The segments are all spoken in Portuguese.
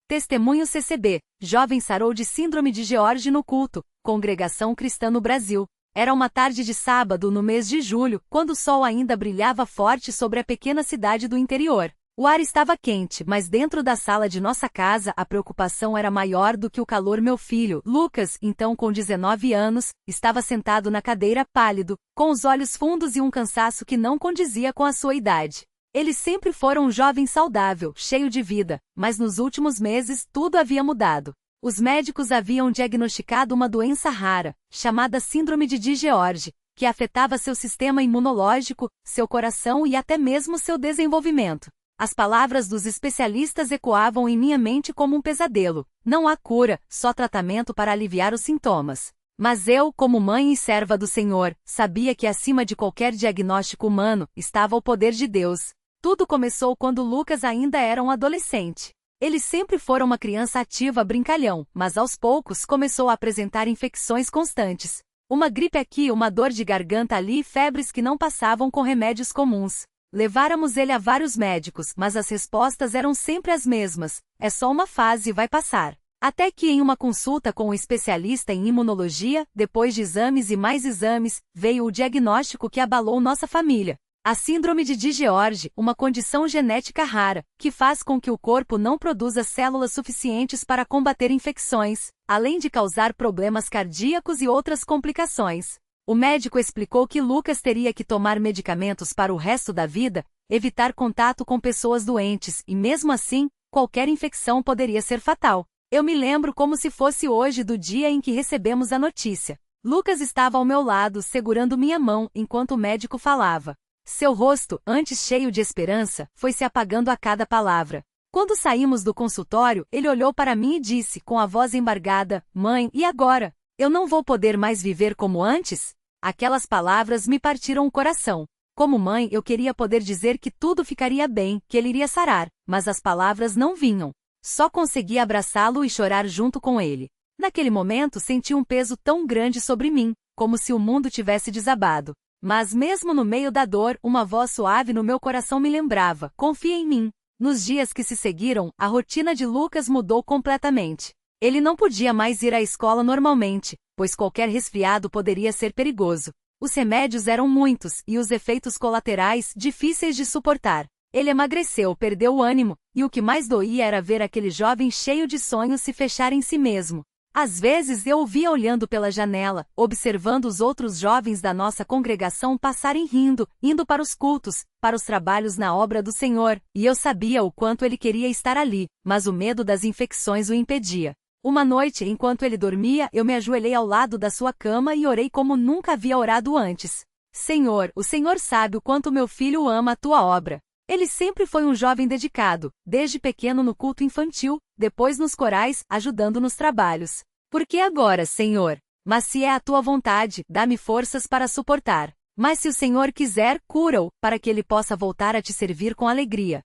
Testemunho CCB. Jovem sarou de síndrome de George no culto. Congregação Cristã no Brasil. Era uma tarde de sábado no mês de julho, quando o sol ainda brilhava forte sobre a pequena cidade do interior. O ar estava quente, mas dentro da sala de nossa casa a preocupação era maior do que o calor. Meu filho, Lucas, então com 19 anos, estava sentado na cadeira, pálido, com os olhos fundos e um cansaço que não condizia com a sua idade. Ele sempre fora um jovem saudável, cheio de vida, mas nos últimos meses tudo havia mudado. Os médicos haviam diagnosticado uma doença rara, chamada Síndrome de George, que afetava seu sistema imunológico, seu coração e até mesmo seu desenvolvimento. As palavras dos especialistas ecoavam em minha mente como um pesadelo. Não há cura, só tratamento para aliviar os sintomas. Mas eu, como mãe e serva do Senhor, sabia que acima de qualquer diagnóstico humano, estava o poder de Deus. Tudo começou quando Lucas ainda era um adolescente. Ele sempre fora uma criança ativa, brincalhão, mas aos poucos começou a apresentar infecções constantes. Uma gripe aqui, uma dor de garganta ali e febres que não passavam com remédios comuns. Leváramos ele a vários médicos, mas as respostas eram sempre as mesmas: é só uma fase e vai passar. Até que em uma consulta com um especialista em imunologia, depois de exames e mais exames, veio o diagnóstico que abalou nossa família. A síndrome de George, uma condição genética rara, que faz com que o corpo não produza células suficientes para combater infecções, além de causar problemas cardíacos e outras complicações. O médico explicou que Lucas teria que tomar medicamentos para o resto da vida, evitar contato com pessoas doentes e, mesmo assim, qualquer infecção poderia ser fatal. Eu me lembro como se fosse hoje do dia em que recebemos a notícia. Lucas estava ao meu lado, segurando minha mão, enquanto o médico falava. Seu rosto, antes cheio de esperança, foi se apagando a cada palavra. Quando saímos do consultório, ele olhou para mim e disse, com a voz embargada: "Mãe, e agora? Eu não vou poder mais viver como antes?" Aquelas palavras me partiram o coração. Como mãe, eu queria poder dizer que tudo ficaria bem, que ele iria sarar, mas as palavras não vinham. Só conseguia abraçá-lo e chorar junto com ele. Naquele momento senti um peso tão grande sobre mim, como se o mundo tivesse desabado. Mas mesmo no meio da dor, uma voz suave no meu coração me lembrava: confia em mim. Nos dias que se seguiram, a rotina de Lucas mudou completamente. Ele não podia mais ir à escola normalmente, pois qualquer resfriado poderia ser perigoso. Os remédios eram muitos, e os efeitos colaterais difíceis de suportar. Ele emagreceu, perdeu o ânimo, e o que mais doía era ver aquele jovem cheio de sonhos se fechar em si mesmo. Às vezes eu o via olhando pela janela, observando os outros jovens da nossa congregação passarem rindo, indo para os cultos, para os trabalhos na obra do Senhor, e eu sabia o quanto ele queria estar ali, mas o medo das infecções o impedia. Uma noite, enquanto ele dormia, eu me ajoelhei ao lado da sua cama e orei como nunca havia orado antes. Senhor, o Senhor sabe o quanto meu filho ama a tua obra. Ele sempre foi um jovem dedicado, desde pequeno no culto infantil, depois nos corais, ajudando nos trabalhos. Por que agora, Senhor? Mas se é a tua vontade, dá-me forças para suportar. Mas se o Senhor quiser, cura-o, para que ele possa voltar a te servir com alegria.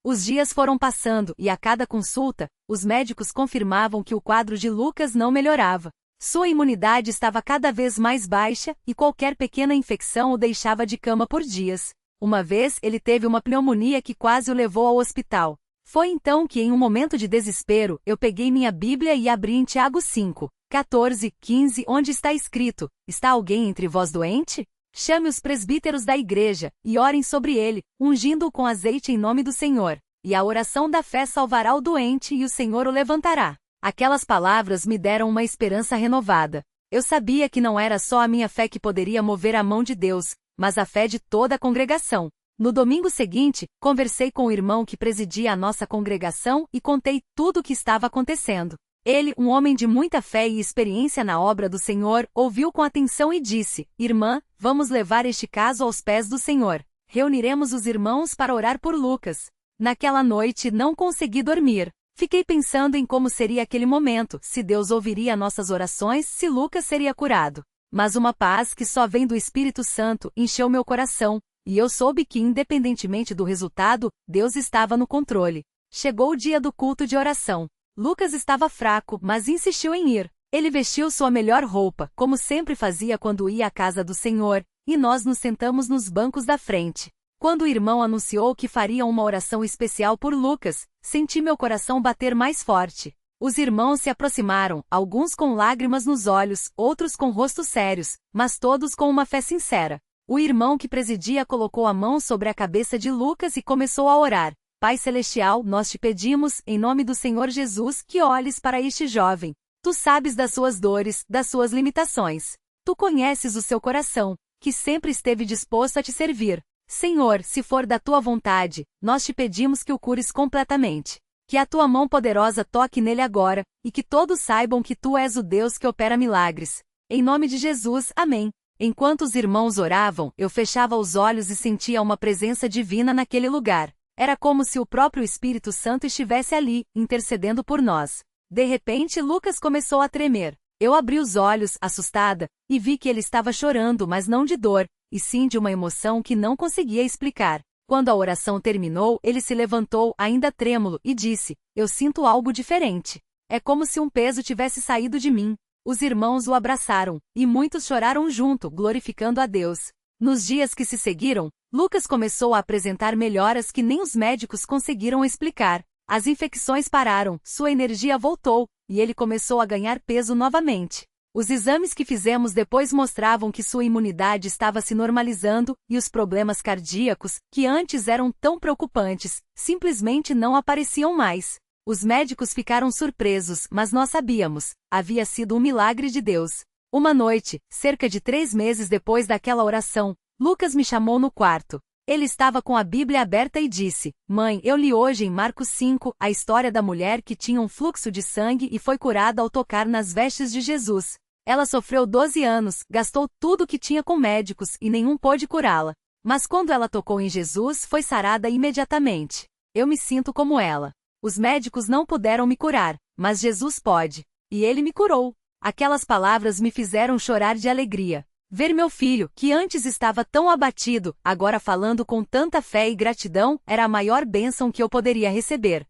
Os dias foram passando e a cada consulta, os médicos confirmavam que o quadro de Lucas não melhorava. Sua imunidade estava cada vez mais baixa e qualquer pequena infecção o deixava de cama por dias. Uma vez ele teve uma pneumonia que quase o levou ao hospital. Foi então que, em um momento de desespero, eu peguei minha Bíblia e abri em Tiago 5, 14, 15, onde está escrito: "Está alguém entre vós doente? Chame os presbíteros da igreja, e orem sobre ele, ungindo-o com azeite em nome do Senhor. E a oração da fé salvará o doente e o Senhor o levantará." Aquelas palavras me deram uma esperança renovada. Eu sabia que não era só a minha fé que poderia mover a mão de Deus, mas a fé de toda a congregação. No domingo seguinte, conversei com o irmão que presidia a nossa congregação e contei tudo o que estava acontecendo. Ele, um homem de muita fé e experiência na obra do Senhor, ouviu com atenção e disse: "Irmã, vamos levar este caso aos pés do Senhor. Reuniremos os irmãos para orar por Lucas." Naquela noite não consegui dormir. Fiquei pensando em como seria aquele momento, se Deus ouviria nossas orações, se Lucas seria curado. Mas uma paz que só vem do Espírito Santo encheu meu coração, e eu soube que, independentemente do resultado, Deus estava no controle. Chegou o dia do culto de oração. Lucas estava fraco, mas insistiu em ir. Ele vestiu sua melhor roupa, como sempre fazia quando ia à casa do Senhor, e nós nos sentamos nos bancos da frente. Quando o irmão anunciou que faria uma oração especial por Lucas, senti meu coração bater mais forte. Os irmãos se aproximaram, alguns com lágrimas nos olhos, outros com rostos sérios, mas todos com uma fé sincera. O irmão que presidia colocou a mão sobre a cabeça de Lucas e começou a orar. Pai Celestial, nós te pedimos, em nome do Senhor Jesus, que olhes para este jovem. Tu sabes das suas dores, das suas limitações. Tu conheces o seu coração, que sempre esteve disposto a te servir. Senhor, se for da tua vontade, nós te pedimos que o cures completamente. Que a tua mão poderosa toque nele agora, e que todos saibam que tu és o Deus que opera milagres. Em nome de Jesus, amém. Enquanto os irmãos oravam, eu fechava os olhos e sentia uma presença divina naquele lugar. Era como se o próprio Espírito Santo estivesse ali, intercedendo por nós. De repente, Lucas começou a tremer. Eu abri os olhos, assustada, e vi que ele estava chorando, mas não de dor, e sim de uma emoção que não conseguia explicar. Quando a oração terminou, ele se levantou, ainda trêmulo, e disse: Eu sinto algo diferente. É como se um peso tivesse saído de mim. Os irmãos o abraçaram, e muitos choraram junto, glorificando a Deus. Nos dias que se seguiram, Lucas começou a apresentar melhoras que nem os médicos conseguiram explicar. As infecções pararam, sua energia voltou, e ele começou a ganhar peso novamente. Os exames que fizemos depois mostravam que sua imunidade estava se normalizando, e os problemas cardíacos, que antes eram tão preocupantes, simplesmente não apareciam mais. Os médicos ficaram surpresos, mas nós sabíamos, havia sido um milagre de Deus. Uma noite, cerca de 3 meses depois daquela oração, Lucas me chamou no quarto. Ele estava com a Bíblia aberta e disse: Mãe, eu li hoje em Marcos 5, a história da mulher que tinha um fluxo de sangue e foi curada ao tocar nas vestes de Jesus. Ela sofreu 12 anos, gastou tudo o que tinha com médicos e nenhum pôde curá-la. Mas quando ela tocou em Jesus, foi sarada imediatamente. Eu me sinto como ela. Os médicos não puderam me curar, mas Jesus pode. E ele me curou. Aquelas palavras me fizeram chorar de alegria. Ver meu filho, que antes estava tão abatido, agora falando com tanta fé e gratidão, era a maior bênção que eu poderia receber.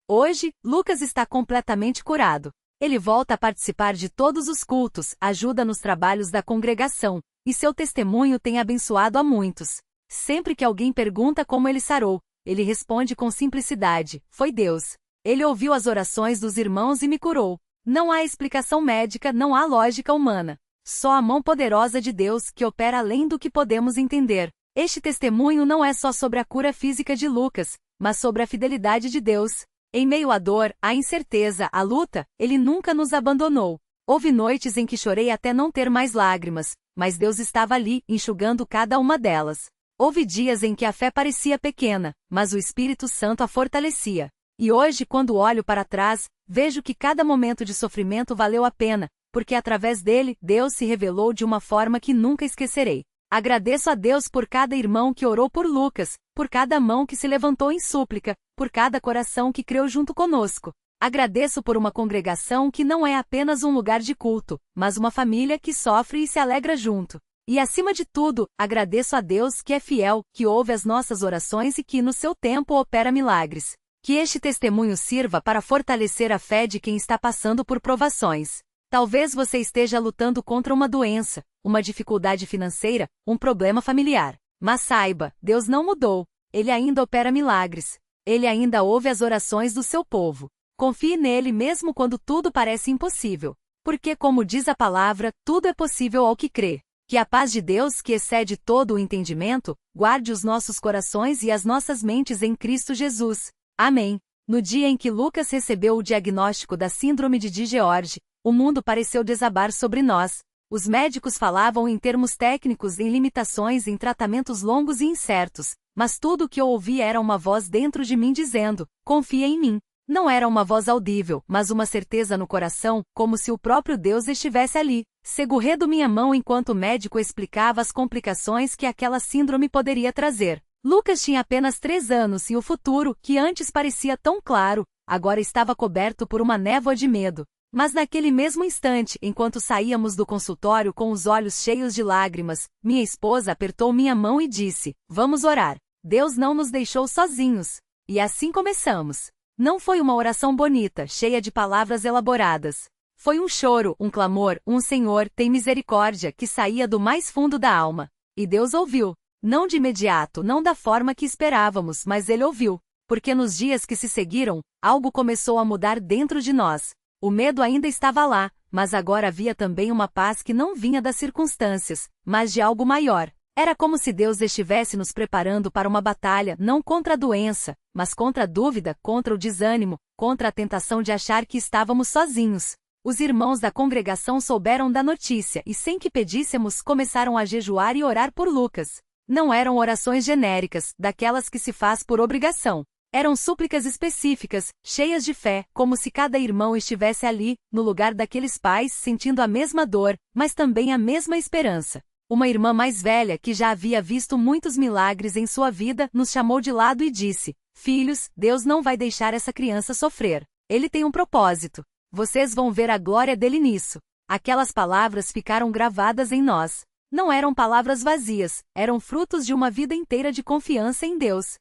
Hoje, Lucas está completamente curado. Ele volta a participar de todos os cultos, ajuda nos trabalhos da congregação, e seu testemunho tem abençoado a muitos. Sempre que alguém pergunta como ele sarou, ele responde com simplicidade: foi Deus. Ele ouviu as orações dos irmãos e me curou. Não há explicação médica, não há lógica humana. Só a mão poderosa de Deus que opera além do que podemos entender. Este testemunho não é só sobre a cura física de Lucas, mas sobre a fidelidade de Deus. Em meio à dor, à incerteza, à luta, Ele nunca nos abandonou. Houve noites em que chorei até não ter mais lágrimas, mas Deus estava ali, enxugando cada uma delas. Houve dias em que a fé parecia pequena, mas o Espírito Santo a fortalecia. E hoje, quando olho para trás, vejo que cada momento de sofrimento valeu a pena, porque através dele, Deus se revelou de uma forma que nunca esquecerei. Agradeço a Deus por cada irmão que orou por Lucas, por cada mão que se levantou em súplica, por cada coração que creu junto conosco. Agradeço por uma congregação que não é apenas um lugar de culto, mas uma família que sofre e se alegra junto. E acima de tudo, agradeço a Deus que é fiel, que ouve as nossas orações e que no seu tempo opera milagres. Que este testemunho sirva para fortalecer a fé de quem está passando por provações. Talvez você esteja lutando contra uma doença, uma dificuldade financeira, um problema familiar. Mas saiba, Deus não mudou. Ele ainda opera milagres. Ele ainda ouve as orações do seu povo. Confie nele mesmo quando tudo parece impossível. Porque, como diz a palavra, tudo é possível ao que crê. Que a paz de Deus, que excede todo o entendimento, guarde os nossos corações e as nossas mentes em Cristo Jesus. Amém. No dia em que Lucas recebeu o diagnóstico da síndrome de George, o mundo pareceu desabar sobre nós. Os médicos falavam em termos técnicos em limitações em tratamentos longos e incertos, mas tudo o que eu ouvi era uma voz dentro de mim dizendo: confia em mim. Não era uma voz audível, mas uma certeza no coração, como se o próprio Deus estivesse ali, segurando minha mão enquanto o médico explicava as complicações que aquela síndrome poderia trazer. Lucas tinha apenas 3 anos e o futuro, que antes parecia tão claro, agora estava coberto por uma névoa de medo. Mas naquele mesmo instante, enquanto saíamos do consultório com os olhos cheios de lágrimas, minha esposa apertou minha mão e disse: vamos orar. Deus não nos deixou sozinhos. E assim começamos. Não foi uma oração bonita, cheia de palavras elaboradas. Foi um choro, um clamor, um Senhor, tem misericórdia, que saía do mais fundo da alma. E Deus ouviu. Não de imediato, não da forma que esperávamos, mas ele ouviu. Porque nos dias que se seguiram, algo começou a mudar dentro de nós. O medo ainda estava lá, mas agora havia também uma paz que não vinha das circunstâncias, mas de algo maior. Era como se Deus estivesse nos preparando para uma batalha, não contra a doença, mas contra a dúvida, contra o desânimo, contra a tentação de achar que estávamos sozinhos. Os irmãos da congregação souberam da notícia e, sem que pedíssemos, começaram a jejuar e orar por Lucas. Não eram orações genéricas, daquelas que se faz por obrigação. Eram súplicas específicas, cheias de fé, como se cada irmão estivesse ali, no lugar daqueles pais, sentindo a mesma dor, mas também a mesma esperança. Uma irmã mais velha, que já havia visto muitos milagres em sua vida, nos chamou de lado e disse: "Filhos, Deus não vai deixar essa criança sofrer. Ele tem um propósito. Vocês vão ver a glória dele nisso." Aquelas palavras ficaram gravadas em nós. Não eram palavras vazias, eram frutos de uma vida inteira de confiança em Deus.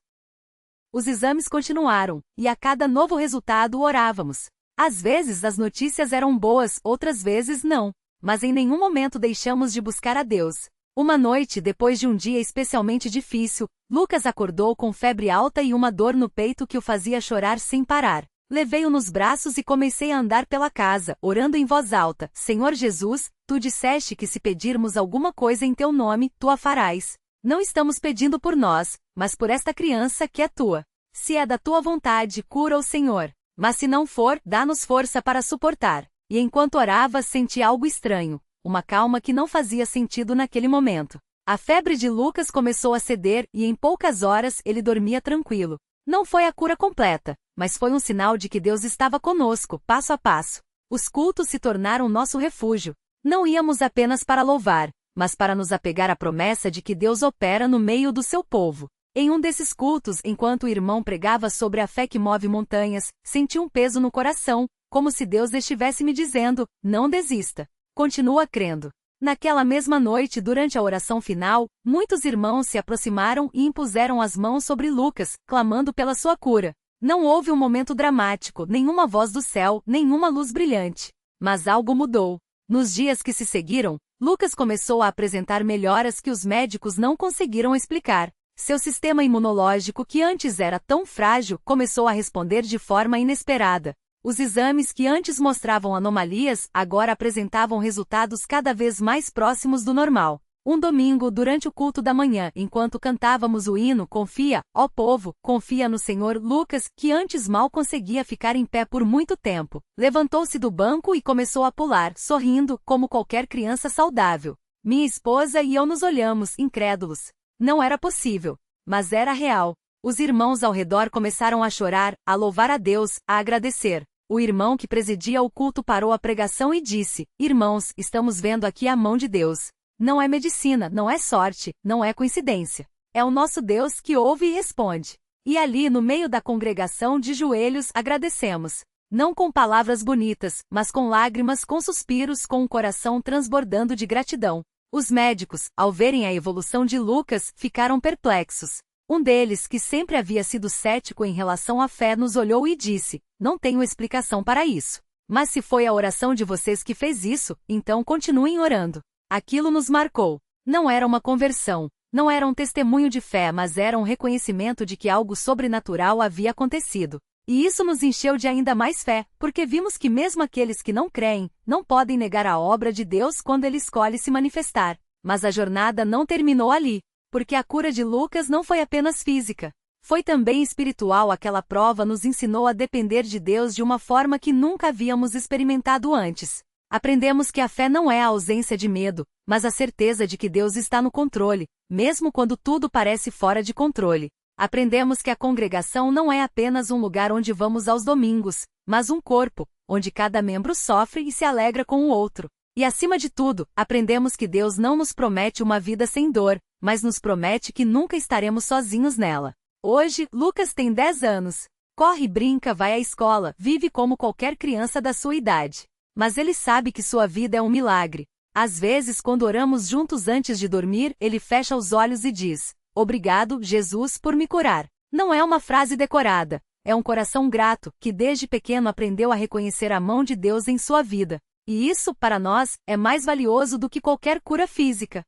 Os exames continuaram, e a cada novo resultado orávamos. Às vezes as notícias eram boas, outras vezes não. Mas em nenhum momento deixamos de buscar a Deus. Uma noite, depois de um dia especialmente difícil, Lucas acordou com febre alta e uma dor no peito que o fazia chorar sem parar. Levei-o nos braços e comecei a andar pela casa, orando em voz alta: "Senhor Jesus, tu disseste que se pedirmos alguma coisa em teu nome, tu a farás. Não estamos pedindo por nós, mas por esta criança que é tua. Se é da tua vontade, cura-o, Senhor. Mas se não for, dá-nos força para suportar." E enquanto orava, senti algo estranho, uma calma que não fazia sentido naquele momento. A febre de Lucas começou a ceder e em poucas horas ele dormia tranquilo. Não foi a cura completa, mas foi um sinal de que Deus estava conosco, passo a passo. Os cultos se tornaram nosso refúgio. Não íamos apenas para louvar, mas para nos apegar à promessa de que Deus opera no meio do seu povo. Em um desses cultos, enquanto o irmão pregava sobre a fé que move montanhas, senti um peso no coração, como se Deus estivesse me dizendo: "Não desista. Continua crendo." Naquela mesma noite, durante a oração final, muitos irmãos se aproximaram e impuseram as mãos sobre Lucas, clamando pela sua cura. Não houve um momento dramático, nenhuma voz do céu, nenhuma luz brilhante. Mas algo mudou. Nos dias que se seguiram, Lucas começou a apresentar melhoras que os médicos não conseguiram explicar. Seu sistema imunológico, que antes era tão frágil, começou a responder de forma inesperada. Os exames que antes mostravam anomalias, agora apresentavam resultados cada vez mais próximos do normal. Um domingo, durante o culto da manhã, enquanto cantávamos o hino "Confia, ó povo, confia no Senhor", Lucas, que antes mal conseguia ficar em pé por muito tempo, levantou-se do banco e começou a pular, sorrindo, como qualquer criança saudável. Minha esposa e eu nos olhamos, incrédulos. Não era possível, mas era real. Os irmãos ao redor começaram a chorar, a louvar a Deus, a agradecer. O irmão que presidia o culto parou a pregação e disse: "Irmãos, estamos vendo aqui a mão de Deus. Não é medicina, não é sorte, não é coincidência. É o nosso Deus que ouve e responde." E ali, no meio da congregação, de joelhos, agradecemos. Não com palavras bonitas, mas com lágrimas, com suspiros, com um coração transbordando de gratidão. Os médicos, ao verem a evolução de Lucas, ficaram perplexos. Um deles, que sempre havia sido cético em relação à fé, nos olhou e disse: "Não tenho explicação para isso. Mas se foi a oração de vocês que fez isso, então continuem orando." Aquilo nos marcou. Não era uma conversão, não era um testemunho de fé, mas era um reconhecimento de que algo sobrenatural havia acontecido. E isso nos encheu de ainda mais fé, porque vimos que mesmo aqueles que não creem, não podem negar a obra de Deus quando Ele escolhe se manifestar. Mas a jornada não terminou ali, porque a cura de Lucas não foi apenas física. Foi também espiritual. Aquela prova nos ensinou a depender de Deus de uma forma que nunca havíamos experimentado antes. Aprendemos que a fé não é a ausência de medo, mas a certeza de que Deus está no controle, mesmo quando tudo parece fora de controle. Aprendemos que a congregação não é apenas um lugar onde vamos aos domingos, mas um corpo, onde cada membro sofre e se alegra com o outro. E acima de tudo, aprendemos que Deus não nos promete uma vida sem dor, mas nos promete que nunca estaremos sozinhos nela. Hoje, Lucas tem 10 anos. Corre, brinca, vai à escola, vive como qualquer criança da sua idade. Mas ele sabe que sua vida é um milagre. Às vezes, quando oramos juntos antes de dormir, ele fecha os olhos e diz: "Obrigado, Jesus, por me curar." Não é uma frase decorada, é um coração grato, que desde pequeno aprendeu a reconhecer a mão de Deus em sua vida. E isso, para nós, é mais valioso do que qualquer cura física.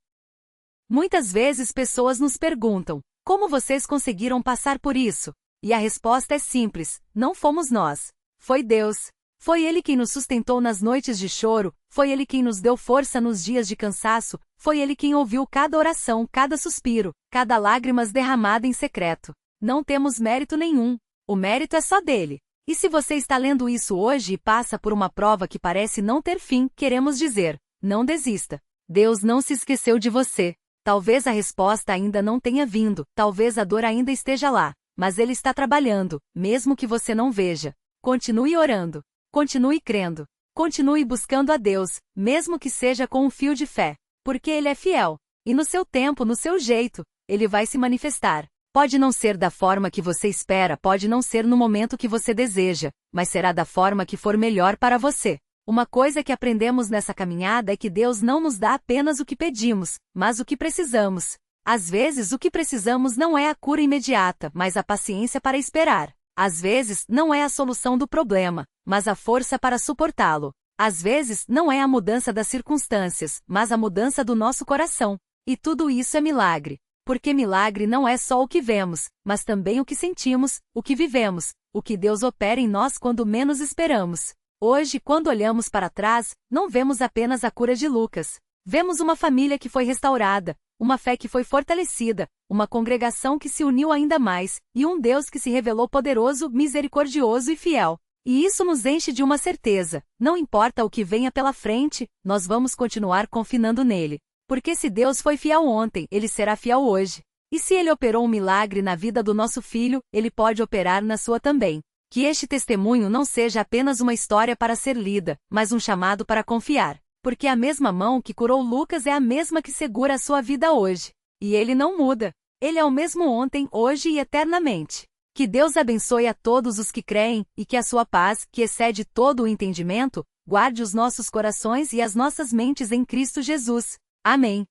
Muitas vezes pessoas nos perguntam: como vocês conseguiram passar por isso? E a resposta é simples: não fomos nós. Foi Deus. Foi Ele quem nos sustentou nas noites de choro, foi Ele quem nos deu força nos dias de cansaço, foi Ele quem ouviu cada oração, cada suspiro, cada lágrimas derramada em secreto. Não temos mérito nenhum. O mérito é só dele. E se você está lendo isso hoje e passa por uma prova que parece não ter fim, queremos dizer: não desista. Deus não se esqueceu de você. Talvez a resposta ainda não tenha vindo, talvez a dor ainda esteja lá, mas Ele está trabalhando, mesmo que você não veja. Continue orando. Continue crendo. Continue buscando a Deus, mesmo que seja com um fio de fé, porque Ele é fiel. E no seu tempo, no seu jeito, Ele vai se manifestar. Pode não ser da forma que você espera, pode não ser no momento que você deseja, mas será da forma que for melhor para você. Uma coisa que aprendemos nessa caminhada é que Deus não nos dá apenas o que pedimos, mas o que precisamos. Às vezes o que precisamos não é a cura imediata, mas a paciência para esperar. Às vezes não é a solução do problema, mas a força para suportá-lo. Às vezes não é a mudança das circunstâncias, mas a mudança do nosso coração. E tudo isso é milagre. Porque milagre não é só o que vemos, mas também o que sentimos, o que vivemos, o que Deus opera em nós quando menos esperamos. Hoje, quando olhamos para trás, não vemos apenas a cura de Lucas. Vemos uma família que foi restaurada, uma fé que foi fortalecida, uma congregação que se uniu ainda mais, e um Deus que se revelou poderoso, misericordioso e fiel. E isso nos enche de uma certeza: não importa o que venha pela frente, nós vamos continuar confiando nele. Porque se Deus foi fiel ontem, Ele será fiel hoje. E se Ele operou um milagre na vida do nosso filho, Ele pode operar na sua também. Que este testemunho não seja apenas uma história para ser lida, mas um chamado para confiar. Porque a mesma mão que curou Lucas é a mesma que segura a sua vida hoje. E Ele não muda. Ele é o mesmo ontem, hoje e eternamente. Que Deus abençoe a todos os que creem, e que a sua paz, que excede todo o entendimento, guarde os nossos corações e as nossas mentes em Cristo Jesus. Amém.